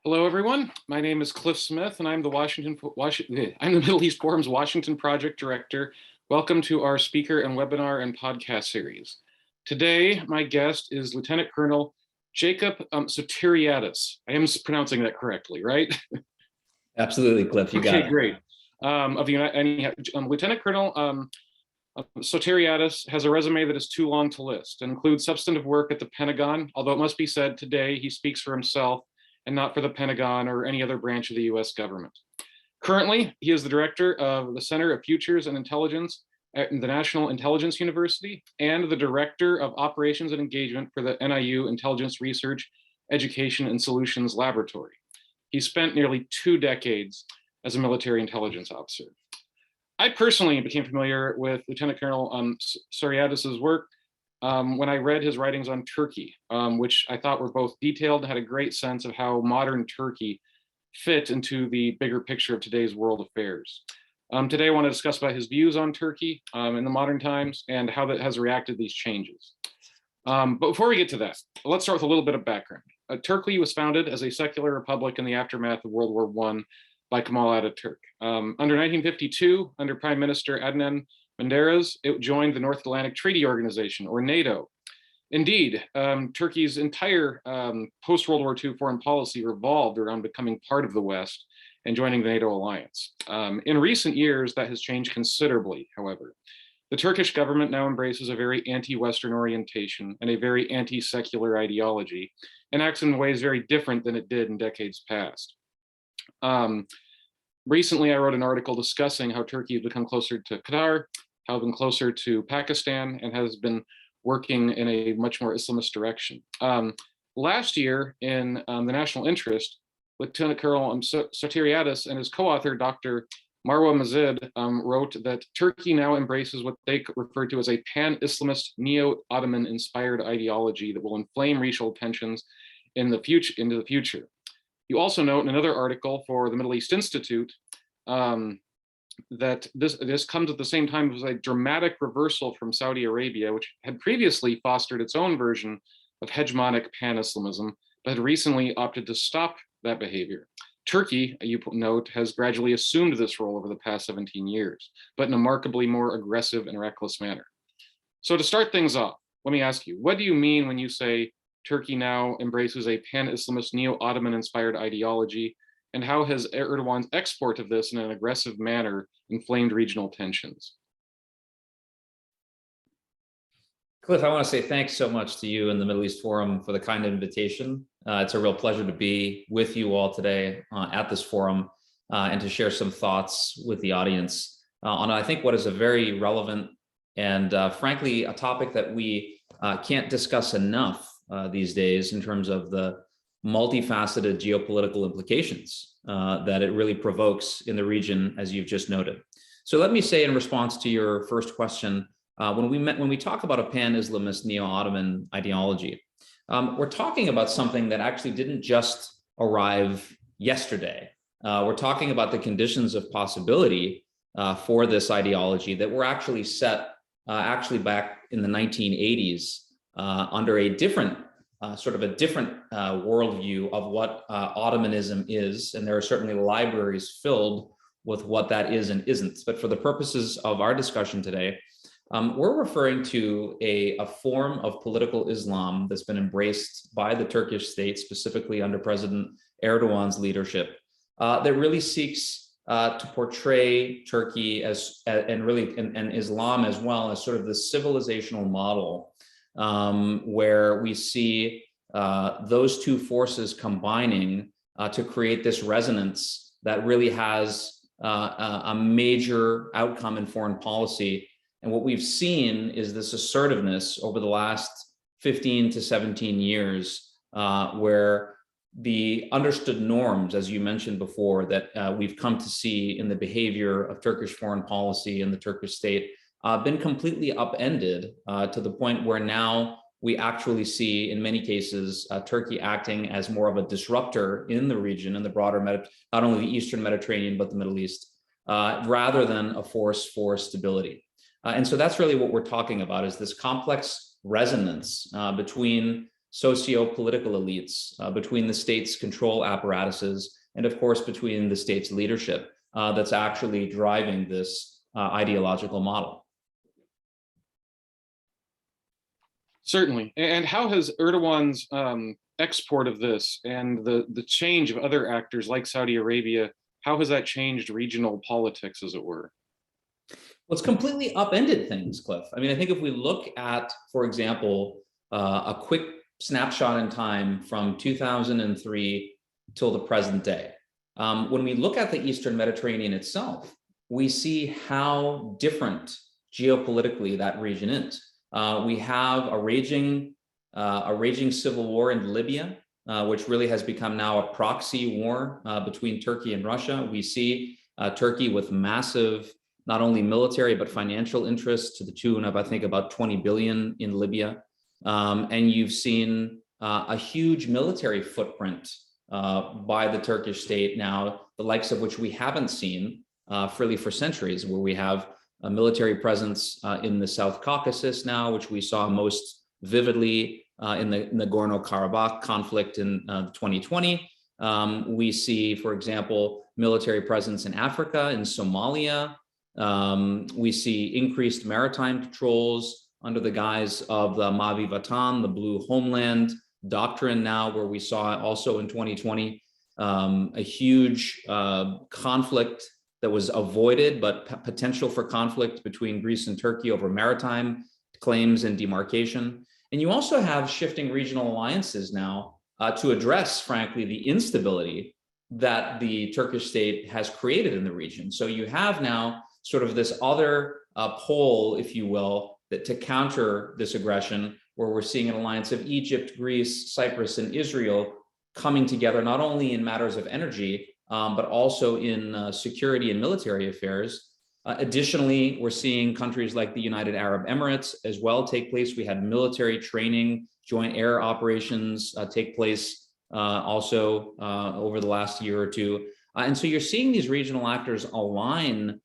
Hello, everyone. My name is Cliff Smith, and I'm the I'm the Middle East Forum's Washington Project Director. Welcome to our speaker and webinar and podcast series. Today, my guest is Lieutenant Colonel Recep Sotiriadis. I am pronouncing that correctly, right? Absolutely, Cliff. You got it. Okay, great. Lieutenant Colonel Sotiriadis has a resume that is too long to list and includes substantive work at the Pentagon, although it must be said today he speaks for himself and not for the Pentagon or any other branch of the US government. Currently, he is the director of the Center of Futures and Intelligence at the National Intelligence University and the director of Operations and Engagement for the NIU Intelligence Research, Education and Solutions Laboratory. He spent nearly 2 decades as a military intelligence officer. I personally became familiar with Lieutenant Colonel Sotiriadis' work when I read his writings on Turkey, which I thought were both detailed and had a great sense of how modern Turkey fit into the bigger picture of today's world affairs. Today, I want to discuss about his views on Turkey in the modern times and how that has reacted to these changes. But before we get to that, let's start with a little bit of background. Turkey was founded as a secular republic in the aftermath of World War I by Kemal Ataturk. Under 1952, under Prime Minister Adnan Menderes, it joined the North Atlantic Treaty Organization, or NATO. Indeed, Turkey's entire post-World War II foreign policy revolved around becoming part of the West and joining the NATO alliance. In recent years, that has changed considerably, however. The Turkish government now embraces a very anti-Western orientation and a very anti-secular ideology, and acts in ways very different than it did in decades past. Recently, I wrote an article discussing how Turkey has become closer to Qatar, how it's been closer to Pakistan, and has been working in a much more Islamist direction. Last year, in the National Interest, Lieutenant Colonel Sotiriadis and his co-author, Dr. Marwa Mazid, wrote that Turkey now embraces what they refer to as a Pan-Islamist, neo-Ottoman inspired ideology that will inflame racial tensions into the future. You also note in another article for the Middle East Institute that this comes at the same time as a dramatic reversal from Saudi Arabia, which had previously fostered its own version of hegemonic pan-Islamism, but had recently opted to stop that behavior. Turkey, you note, has gradually assumed this role over the past 17 years, but in a markedly more aggressive and reckless manner. So to start things off, let me ask you, what do you mean when you say Turkey now embraces a pan-Islamist, neo-Ottoman inspired ideology, and how has Erdogan's export of this in an aggressive manner inflamed regional tensions? Cliff, I want to say thanks so much to you and the Middle East Forum for the kind invitation. It's a real pleasure to be with you all today at this forum and to share some thoughts with the audience on, I think, what is a very relevant and frankly, a topic that we can't discuss enough these days in terms of the multifaceted geopolitical implications that it really provokes in the region, as you've just noted. So let me say in response to your first question, when we talk about a pan-Islamist neo-Ottoman ideology, we're talking about something that actually didn't just arrive yesterday. We're talking about the conditions of possibility for this ideology that were actually set back in the 1980s under a different worldview of what Ottomanism is, and there are certainly libraries filled with what that is and isn't. But for the purposes of our discussion today, we're referring to a form of political Islam that's been embraced by the Turkish state, specifically under President Erdogan's leadership, that really seeks to portray Turkey and Islam as well as sort of the civilizational model, where we see those two forces combining to create this resonance that really has a major outcome in foreign policy. And what we've seen is this assertiveness over the last 15 to 17 years, where the understood norms, as you mentioned before, that we've come to see in the behavior of Turkish foreign policy and the Turkish state, been completely upended to the point where now we actually see, in many cases, Turkey acting as more of a disruptor in the region, in the broader, not only the Eastern Mediterranean, but the Middle East, rather than a force for stability. And so that's really what we're talking about, is this complex resonance between socio-political elites, between the state's control apparatuses, and of course, between the state's leadership that's actually driving this ideological model. Certainly. And how has Erdogan's export of this and the change of other actors like Saudi Arabia, how has that changed regional politics, as it were? Well, it's completely upended things, Cliff. I mean, I think if we look at, for example, a quick snapshot in time from 2003 till the present day, when we look at the Eastern Mediterranean itself, we see how different geopolitically that region is. We have a raging civil war in Libya, which really has become now a proxy war between Turkey and Russia. We see Turkey with massive, not only military, but financial interests to the tune of, I think, about 20 billion in Libya. And you've seen a huge military footprint by the Turkish state now, the likes of which we haven't seen really for centuries, where we have a military presence in the South Caucasus now, which we saw most vividly in the Nagorno-Karabakh conflict in 2020. We see, for example, military presence in Africa, in Somalia. We see increased maritime patrols under the guise of the Mavi Vatan, the Blue Homeland doctrine now, where we saw also in 2020 a huge conflict that was avoided, but potential for conflict between Greece and Turkey over maritime claims and demarcation. And you also have shifting regional alliances now to address, frankly, the instability that the Turkish state has created in the region. So you have now sort of this other pole, if you will, that to counter this aggression, where we're seeing an alliance of Egypt, Greece, Cyprus, and Israel coming together, not only in matters of energy, but also in security and military affairs. Additionally, we're seeing countries like the United Arab Emirates as well take place. We had military training, joint air operations take place also over the last year or two. And so you're seeing these regional actors align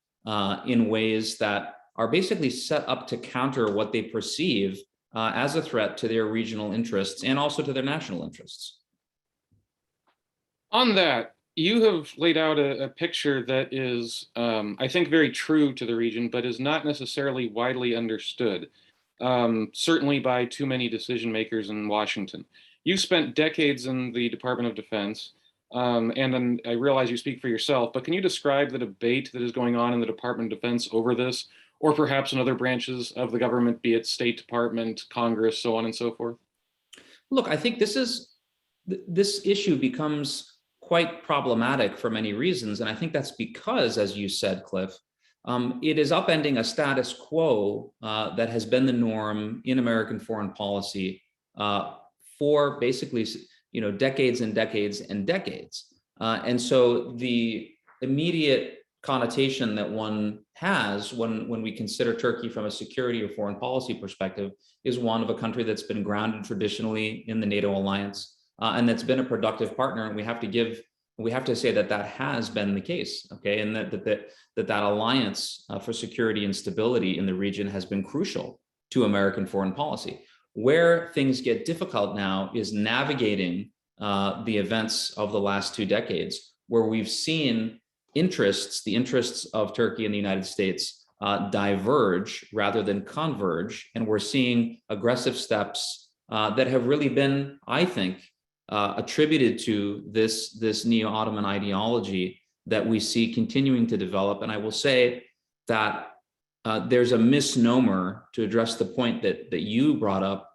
in ways that are basically set up to counter what they perceive as a threat to their regional interests and also to their national interests. On that, you have laid out a picture that is, I think, very true to the region, but is not necessarily widely understood, certainly by too many decision makers in Washington. You spent decades in the Department of Defense, and then I realize you speak for yourself, but can you describe the debate that is going on in the Department of Defense over this, or perhaps in other branches of the government, be it State Department, Congress, so on and so forth? Look, I think this issue becomes quite problematic for many reasons. And I think that's because, as you said, Cliff, it is upending a status quo that has been the norm in American foreign policy for basically, decades and decades and decades. And so the immediate connotation that one has when we consider Turkey from a security or foreign policy perspective is one of a country that's been grounded traditionally in the NATO alliance. And that's been a productive partner, and we have to say that has been the case, okay? And that alliance for security and stability in the region has been crucial to American foreign policy. Where things get difficult now is navigating the events of the last 2 decades, where we've seen the interests of Turkey and the United States diverge rather than converge, and we're seeing aggressive steps that have really been, I think, attributed to this neo-Ottoman ideology that we see continuing to develop. And I will say that there's a misnomer to address the point that you brought up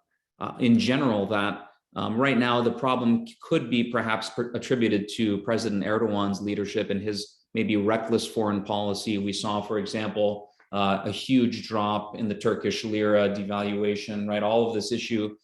in general, that right now the problem could be perhaps attributed to President Erdogan's leadership and his maybe reckless foreign policy. We saw, for example, a huge drop in the Turkish lira, devaluation, right? All of this issue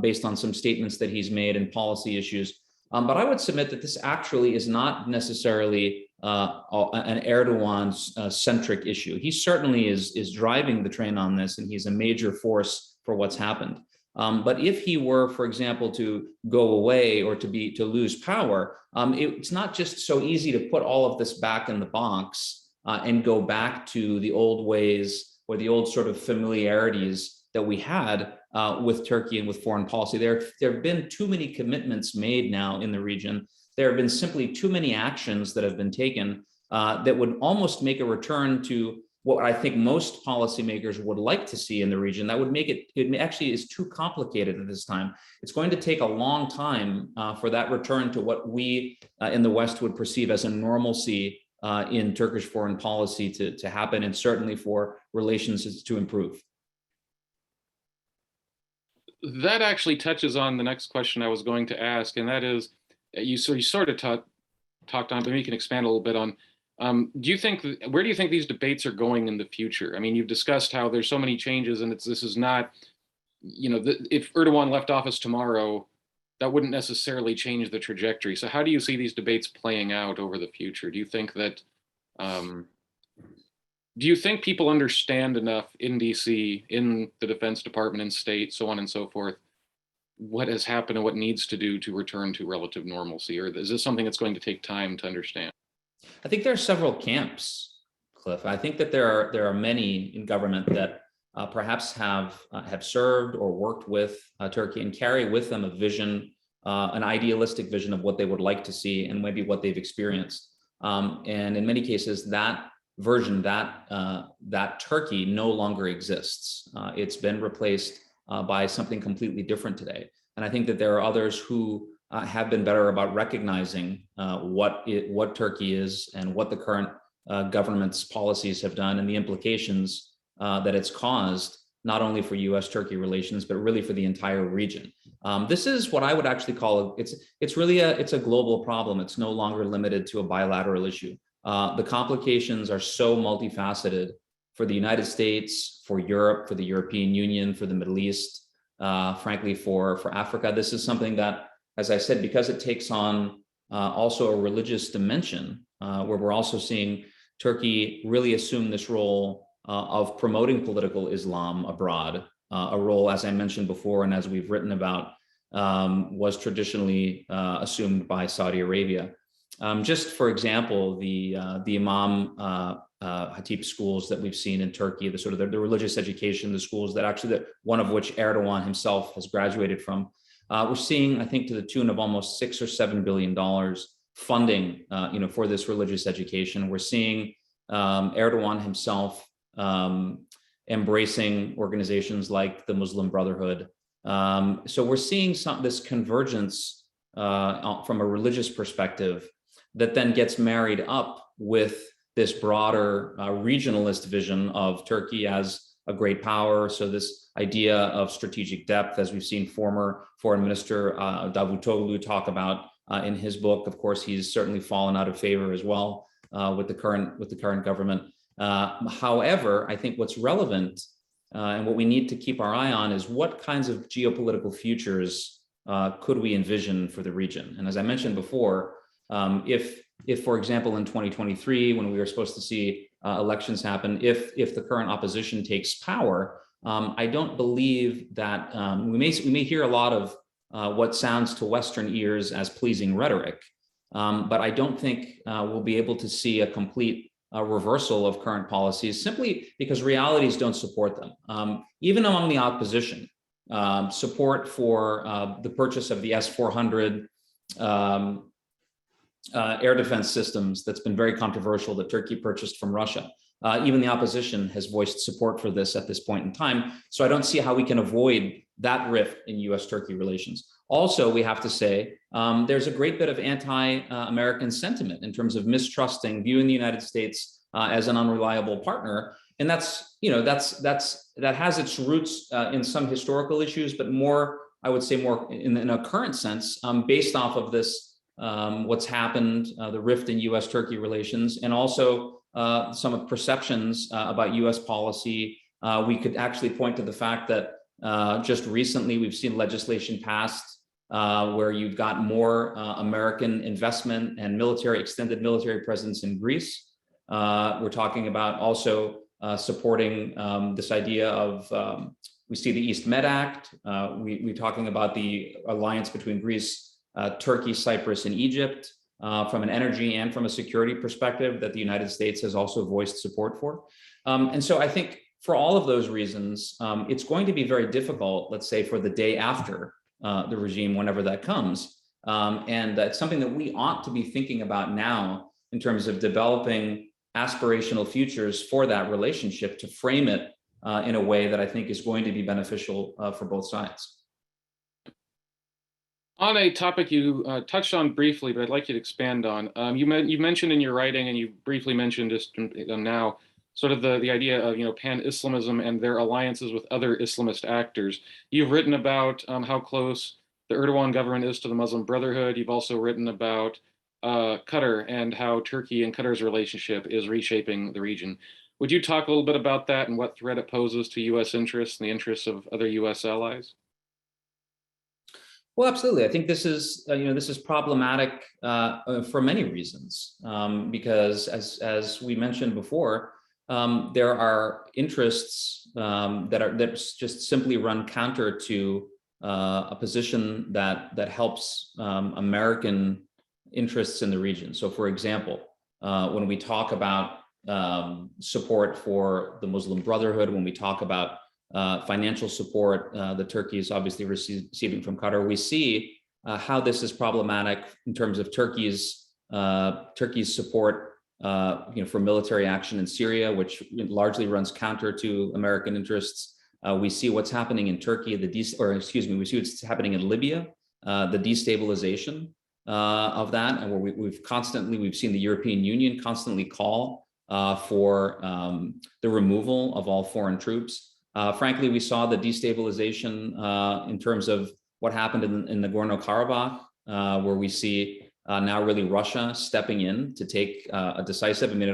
based on some statements that he's made and policy issues. But I would submit that this actually is not necessarily an Erdogan-centric issue. He certainly is driving the train on this, and he's a major force for what's happened. But if he were, for example, to go away or to lose power, it's not just so easy to put all of this back in the box and go back to the old ways or the old sort of familiarities that we had with Turkey and with foreign policy. There have been too many commitments made now in the region. There have been simply too many actions that have been taken that would almost make a return to what I think most policymakers would like to see in the region. That would make it actually is too complicated at this time. It's going to take a long time for that return to what we in the West would perceive as a normalcy in Turkish foreign policy to happen, and certainly for relations to improve. That actually touches on the next question I was going to ask, and that is, you sort of talked on, but maybe you can expand a little bit on. Where do you think these debates are going in the future? I mean, you've discussed how there's so many changes, and this is not, if Erdogan left office tomorrow, that wouldn't necessarily change the trajectory. So how do you see these debates playing out over the future? Do you think that, do you think people understand enough in DC, in the Defense Department, in state, so on and so forth, what has happened and what needs to do to return to relative normalcy? Or is this something that's going to take time to understand? I think there are several camps, Cliff. I think that there are many in government that perhaps have served or worked with Turkey and carry with them a vision, an idealistic vision of what they would like to see and maybe what they've experienced. And in many cases, that version, that Turkey no longer exists. It's been replaced by something completely different today. And I think that there are others who have been better about recognizing what Turkey is and what the current government's policies have done and the implications that it's caused, not only for U.S.-Turkey relations, but really for the entire region. This is what I would actually call it's really a global problem. It's no longer limited to a bilateral issue. The complications are so multifaceted for the United States, for Europe, for the European Union, for the Middle East, frankly, for Africa. This is something that, as I said, because it takes on also a religious dimension, where we're also seeing Turkey really assume this role of promoting political Islam abroad, a role, as I mentioned before, and as we've written about, was traditionally assumed by Saudi Arabia. Just for example, the Imam Hatip schools that we've seen in Turkey, the religious education, the schools that actually, one of which Erdogan himself has graduated from. We're seeing, I think, to the tune of almost $6 or $7 billion funding, for this religious education. We're seeing Erdogan himself embracing organizations like the Muslim Brotherhood. So we're seeing this convergence from a religious perspective that then gets married up with this broader regionalist vision of Turkey as a great power. So this idea of strategic depth, as we've seen former Foreign Minister Davutoglu talk about in his book. Of course, he's certainly fallen out of favor as well with the current government. However, I think what's relevant and what we need to keep our eye on is what kinds of geopolitical futures could we envision for the region. And as I mentioned before, if, for example, in 2023, when we were supposed to see elections happen, if the current opposition takes power, I don't believe that we may hear a lot of what sounds to Western ears as pleasing rhetoric, but I don't think we'll be able to see a complete reversal of current policies simply because realities don't support them. Even among the opposition, support for the purchase of the S-400 air defense systems that's been very controversial that Turkey purchased from Russia. Even the opposition has voiced support for this at this point in time. So I don't see how we can avoid that rift in US-Turkey relations. Also, we have to say, there's a great bit of anti-American sentiment in terms of mistrusting, viewing the United States as an unreliable partner. And that has its roots in some historical issues, but more, I would say more in a current sense, based off of this, what's happened, the rift in US-Turkey relations, and also some perceptions about US policy. We could actually point to the fact that just recently we've seen legislation passed where you've got more American investment and extended military presence in Greece. We're talking about also supporting this idea of, we see the East Med Act. We're talking about the alliance between Greece, Turkey, Cyprus, and Egypt from an energy and from a security perspective that the United States has also voiced support for. And so I think for all of those reasons, it's going to be very difficult, let's say, for the day after the regime, whenever that comes. And that's something that we ought to be thinking about now in terms of developing aspirational futures for that relationship, to frame it in a way that I think is going to be beneficial for both sides. On a topic you touched on briefly, but I'd like you to expand on, you mentioned in your writing, and you briefly mentioned just now, sort of the idea of Pan-Islamism and their alliances with other Islamist actors. You've written about how close the Erdoğan government is to the Muslim Brotherhood. You've also written about Qatar and how Turkey and Qatar's relationship is reshaping the region. Would you talk a little bit about that and what threat it poses to U.S. interests and the interests of other U.S. allies? Well, absolutely. I think this is this is problematic for many reasons, because as we mentioned before, there are interests that just simply run counter to a position that helps American interests in the region. So, for example, when we talk about support for the Muslim Brotherhood, when we talk about financial support that Turkey is obviously receiving from Qatar, we see how this is problematic in terms of Turkey's support for military action in Syria, which largely runs counter to American interests. We see what's happening in Turkey, we see what's happening in Libya, the destabilization of that, and where we've seen the European Union constantly call for the removal of all foreign troops. Frankly, we saw the destabilization in terms of what happened in Nagorno-Karabakh, where we see now really Russia stepping in to take a decisive. I mean,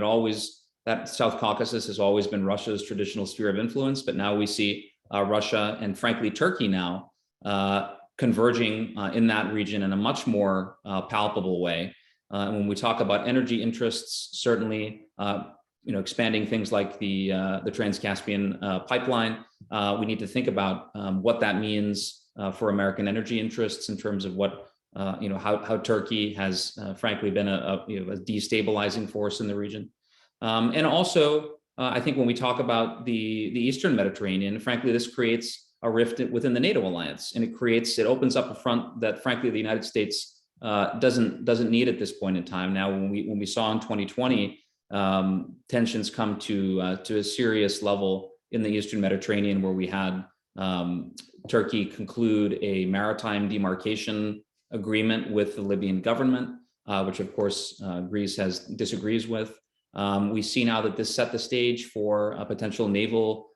that South Caucasus has always been Russia's traditional sphere of influence, but now we see Russia and frankly Turkey now converging in that region in a much more palpable way. And when we talk about energy interests, certainly expanding things like the Trans-Caspian pipeline, we need to think about what that means for American energy interests in terms of what how Turkey has frankly been a destabilizing force in the region. And also, I think when we talk about the Eastern Mediterranean, frankly, this creates a rift within the NATO alliance, and it opens up a front that frankly the United States doesn't need at this point in time. Now, when we saw in 2020 tensions come to a serious level in the Eastern Mediterranean, where we had Turkey conclude a maritime demarcation agreement with the Libyan government, which of course Greece disagrees with. We see now that this set the stage for a potential naval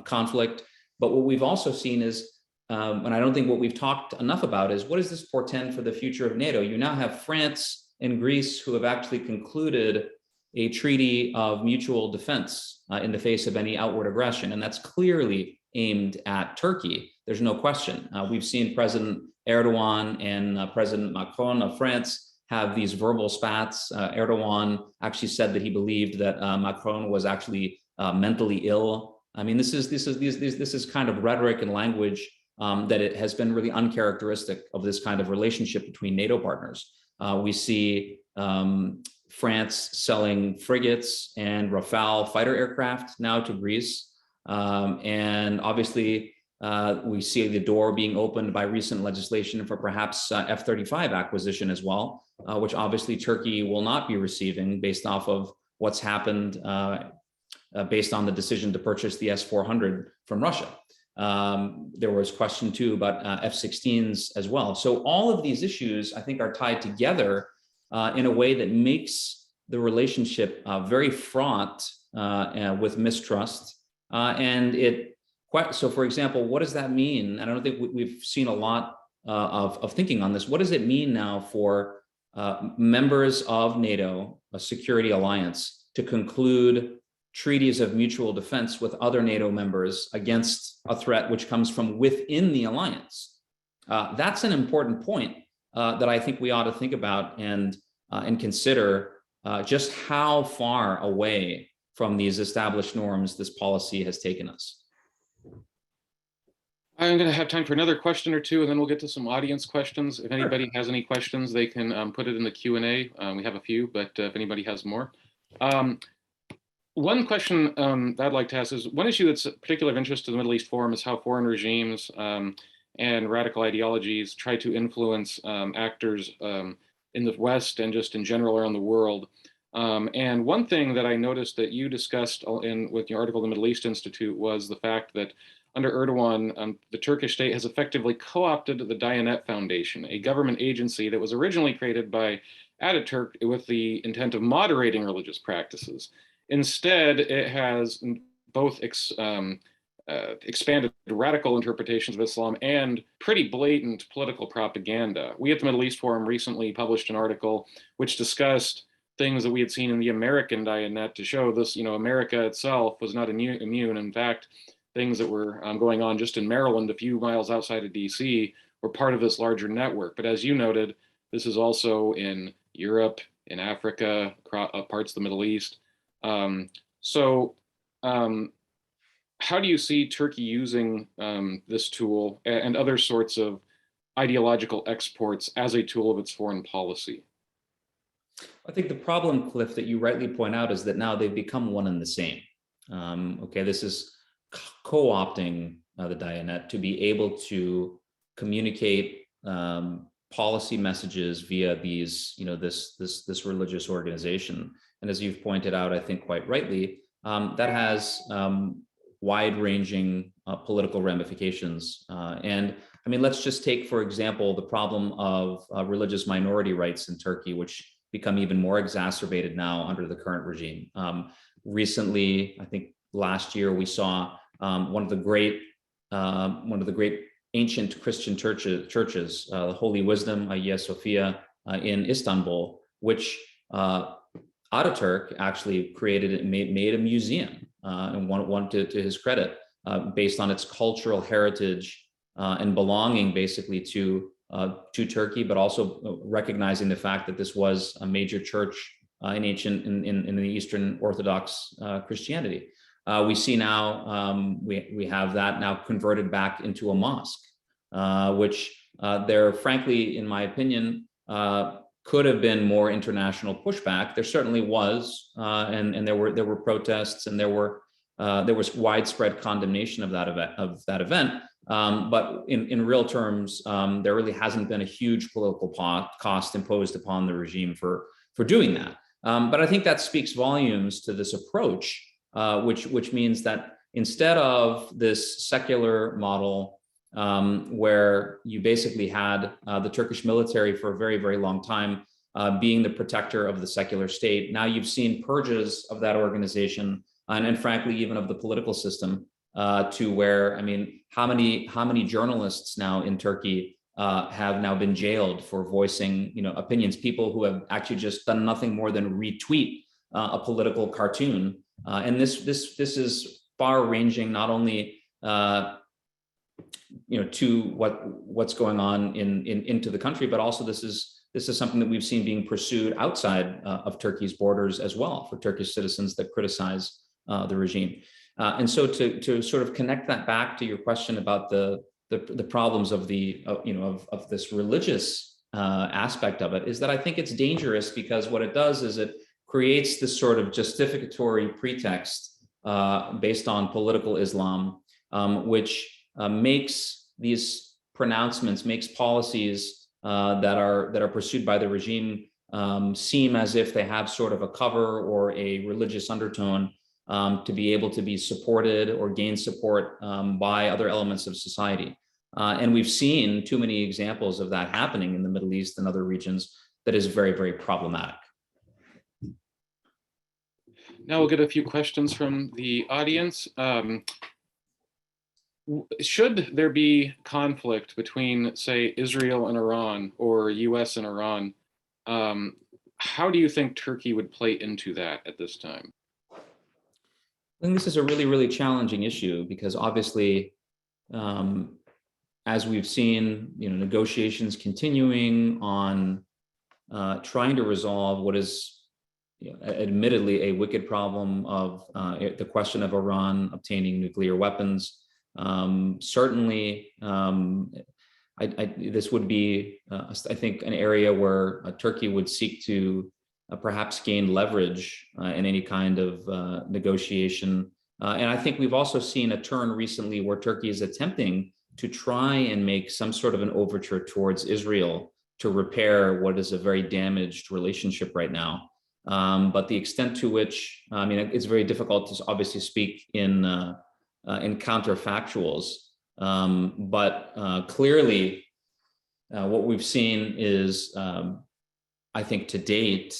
conflict. But what we've also seen is, and I don't think what we've talked enough about, is what does this portend for the future of NATO? You now have France and Greece who have actually concluded a treaty of mutual defense in the face of any outward aggression. And that's clearly aimed at Turkey. There's no question. We've seen President Erdoğan and President Macron of France have these verbal spats. Erdoğan actually said that he believed that Macron was actually mentally ill. I mean, this is kind of rhetoric and language that it has been really uncharacteristic of this kind of relationship between NATO partners. We see France selling frigates and Rafale fighter aircraft now to Greece. And obviously, we see the door being opened by recent legislation for perhaps F-35 acquisition as well, which obviously Turkey will not be receiving based off of what's happened, based on the decision to purchase the S-400 from Russia. There was question too about F-16s as well. So all of these issues, I think, are tied together in a way that makes the relationship very fraught with mistrust. So, for example, what does that mean? I don't think we've seen a lot of thinking on this. What does it mean now for members of NATO, a security alliance, to conclude treaties of mutual defense with other NATO members against a threat which comes from within the alliance? That's an important point that I think we ought to think about and consider just how far away from these established norms this policy has taken us. I'm going to have time for another question or two, and then we'll get to some audience questions. If anybody has any questions, they can put it in the Q&A. We have a few, but if anybody has more. One question that I'd like to ask is, one issue that's particularly of interest to the Middle East Forum is how foreign regimes and radical ideologies try to influence actors in the West and just in general around the world. And one thing that I noticed that you discussed with your article in the Middle East Institute was the fact that under Erdogan, the Turkish state has effectively co-opted the Diyanet Foundation, a government agency that was originally created by Ataturk with the intent of moderating religious practices. Instead, it has both expanded radical interpretations of Islam and pretty blatant political propaganda. We at the Middle East Forum recently published an article which discussed things that we had seen in the American Diyanet to show this, America itself was not immune. In fact, things that were going on just in Maryland, a few miles outside of DC, were part of this larger network. But as you noted, this is also in Europe, in Africa, parts of the Middle East. So how do you see Turkey using this tool and other sorts of ideological exports as a tool of its foreign policy? I think the problem, Cliff, that you rightly point out is that now they've become one and the same. Okay, this is co-opting the Diyanet to be able to communicate policy messages via these, this religious organization. And as you've pointed out, I think quite rightly, that has wide-ranging political ramifications. And I mean, let's just take, for example, the problem of religious minority rights in Turkey, which become even more exacerbated now under the current regime. Recently, I think last year, we saw one of the great ancient Christian churches, the Holy Wisdom, Hagia Sophia, in Istanbul, which Ataturk actually created and made a museum, and one to his credit, based on its cultural heritage and belonging basically to Turkey, but also recognizing the fact that this was a major church in the Eastern Orthodox Christianity. We see now we have that now converted back into a mosque, which there, frankly, in my opinion, could have been more international pushback. There certainly was, and there were protests, and there was widespread condemnation of that event. But in real terms, there really hasn't been a huge political cost imposed upon the regime for doing that. But I think that speaks volumes to this approach, which means that instead of this secular model, where you basically had the Turkish military for a very, very long time being the protector of the secular state, now you've seen purges of that organization and frankly, even of the political system, to where, I mean, how many journalists now in Turkey have now been jailed for voicing, opinions, people who have actually just done nothing more than retweet a political cartoon. And this is far-ranging, not only to what's going on into the country, but also this is something that we've seen being pursued outside of Turkey's borders as well, for Turkish citizens that criticize the regime. And so to sort of connect that back to your question about the problems of of this religious aspect of it, is that I think it's dangerous, because what it does is it creates this sort of justificatory pretext based on political Islam, which makes these pronouncements, makes policies that are pursued by the regime seem as if they have sort of a cover or a religious undertone, to be able to be supported or gain support by other elements of society. And we've seen too many examples of that happening in the Middle East and other regions that is very, very problematic. Now we'll get a few questions from the audience. Should there be conflict between, say, Israel and Iran, or US and Iran, how do you think Turkey would play into that at this time? I think this is a really, really challenging issue, because obviously, as we've seen, negotiations continuing on trying to resolve what is admittedly a wicked problem of the question of Iran obtaining nuclear weapons. Certainly, this would be, I think, an area where Turkey would seek to perhaps gain leverage in any kind of negotiation. And I think we've also seen a turn recently where Turkey is attempting to try and make some sort of an overture towards Israel to repair what is a very damaged relationship right now. But the extent to which, I mean, it's very difficult to obviously speak in counterfactuals, but clearly what we've seen is, I think to date,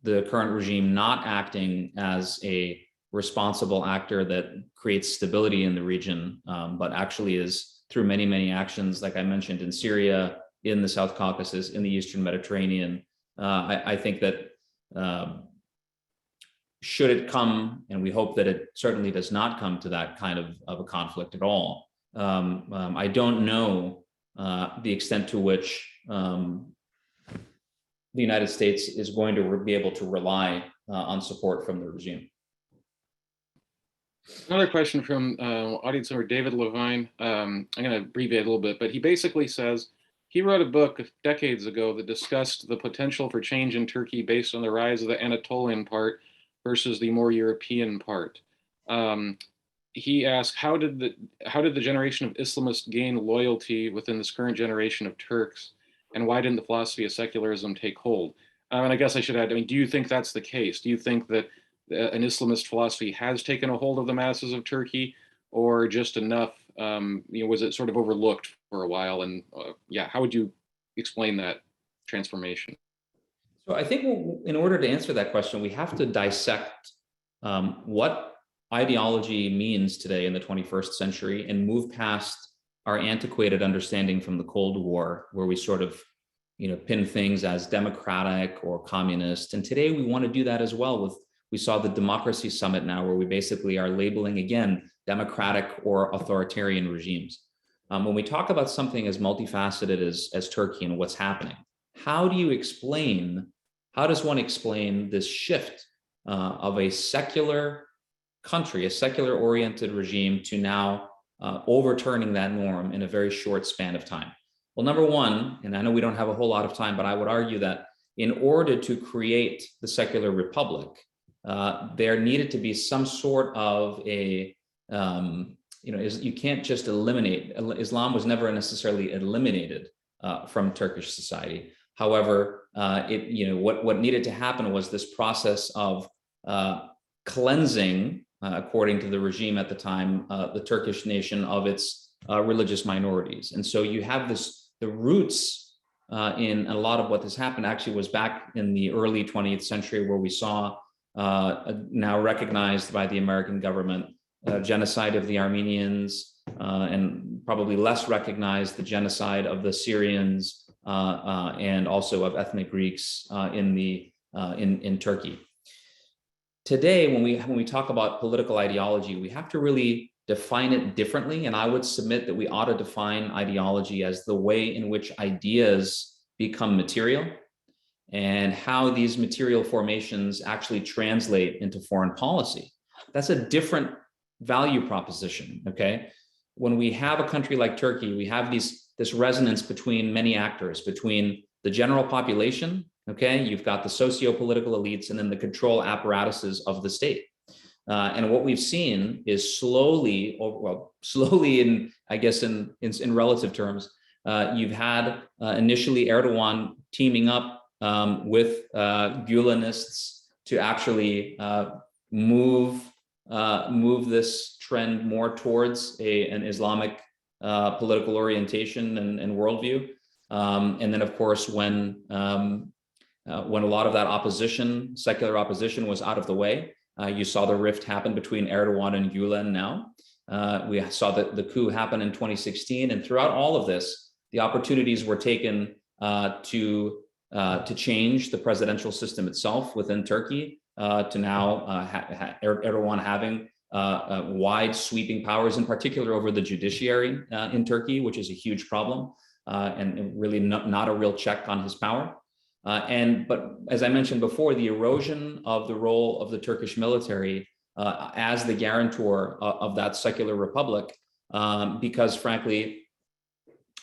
the current regime not acting as a responsible actor that creates stability in the region, but actually is through many, many actions, like I mentioned, in Syria, in the South Caucasus, in the Eastern Mediterranean. I think that should it come, and we hope that it certainly does not come to that kind of a conflict at all, I don't know the extent to which the United States is going to be able to rely on support from the regime. Another question from audience member David Levine. I'm going to abbreviate a little bit, but he basically says he wrote a book decades ago that discussed the potential for change in Turkey based on the rise of the Anatolian part versus the more European part. He asked, how did the generation of Islamists gain loyalty within this current generation of Turks, and why didn't the philosophy of secularism take hold? And I guess I should add, I mean, do you think that's the case? Do you think that an Islamist philosophy has taken a hold of the masses of Turkey, or just enough? Was it sort of overlooked for a while? And yeah, how would you explain that transformation? So I think in order to answer that question, we have to dissect what ideology means today in the 21st century and move past our antiquated understanding from the Cold War, where we sort of pin things as democratic or communist. And today we want to do that as well. We saw the Democracy Summit now, where we basically are labeling again democratic or authoritarian regimes. When we talk about something as multifaceted as Turkey and what's happening, how does one explain this shift of a secular country, a secular oriented regime, to now overturning that norm in a very short span of time? Well, number one, and I know we don't have a whole lot of time, but I would argue that in order to create the secular republic, there needed to be some sort of a, you can't just eliminate, Islam was never necessarily eliminated from Turkish society. However, what needed to happen was this process of cleansing, according to the regime at the time, the Turkish nation of its religious minorities. And so you have the roots in a lot of what has happened actually was back in the early 20th century, where we saw now recognized by the American government genocide of the Armenians, and probably less recognized the genocide of the Syrians and also of ethnic Greeks in Turkey. Today, when we talk about political ideology, we have to really define it differently. And I would submit that we ought to define ideology as the way in which ideas become material and how these material formations actually translate into foreign policy. That's a different value proposition, okay? When we have a country like Turkey, we have this resonance between many actors, between the general population, okay? You've got the socio-political elites and then the control apparatuses of the state. And what we've seen is slowly in, I guess, in relative terms, you've had initially Erdoğan teaming up with Gülenists to actually move this trend more towards an Islamic political orientation and worldview. And then, of course, when a lot of that opposition, secular opposition, was out of the way, you saw the rift happen between Erdoğan and Gülen now. We saw the coup happen in 2016. And throughout all of this, the opportunities were taken to change the presidential system itself within Turkey, to now Erdoğan having wide sweeping powers, in particular over the judiciary in Turkey, which is a huge problem and really not a real check on his power. But as I mentioned before, the erosion of the role of the Turkish military as the guarantor of that secular republic, because frankly,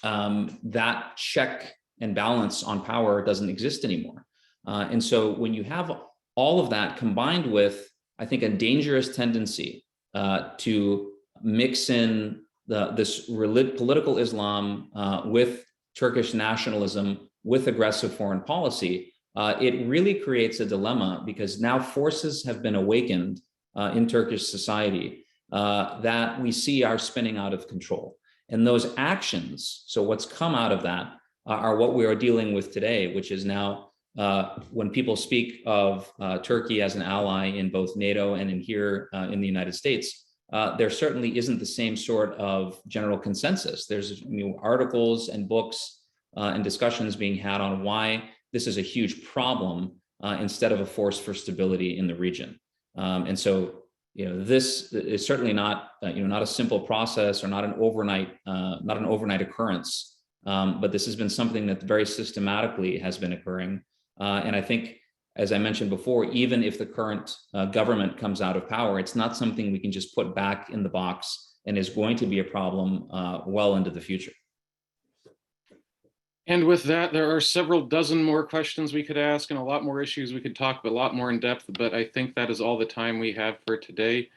that check and balance on power doesn't exist anymore. And so when you have all of that combined with, I think, a dangerous tendency to mix in this political Islam with Turkish nationalism, with aggressive foreign policy, it really creates a dilemma, because now forces have been awakened in Turkish society that we see are spinning out of control. And those actions, so what's come out of that, are what we are dealing with today, which is now when people speak of Turkey as an ally in both NATO and in here in the United States, there certainly isn't the same sort of general consensus. There's articles and books and discussions being had on why this is a huge problem instead of a force for stability in the region. And so, this is certainly not, not a simple process, or not an overnight occurrence. But this has been something that very systematically has been occurring. And I think, as I mentioned before, even if the current government comes out of power, it's not something we can just put back in the box, and is going to be a problem well into the future. And with that, there are several dozen more questions we could ask, and a lot more issues we could talk about, a lot more in depth, but I think that is all the time we have for today.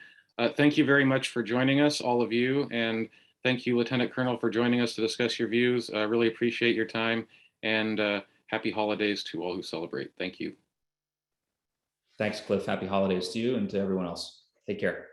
Thank you very much for joining us, all of you, and thank you, Lieutenant Colonel, for joining us to discuss your views. I really appreciate your time, and happy holidays to all who celebrate. Thank you. Thanks, Cliff. Happy holidays to you and to everyone else. Take care.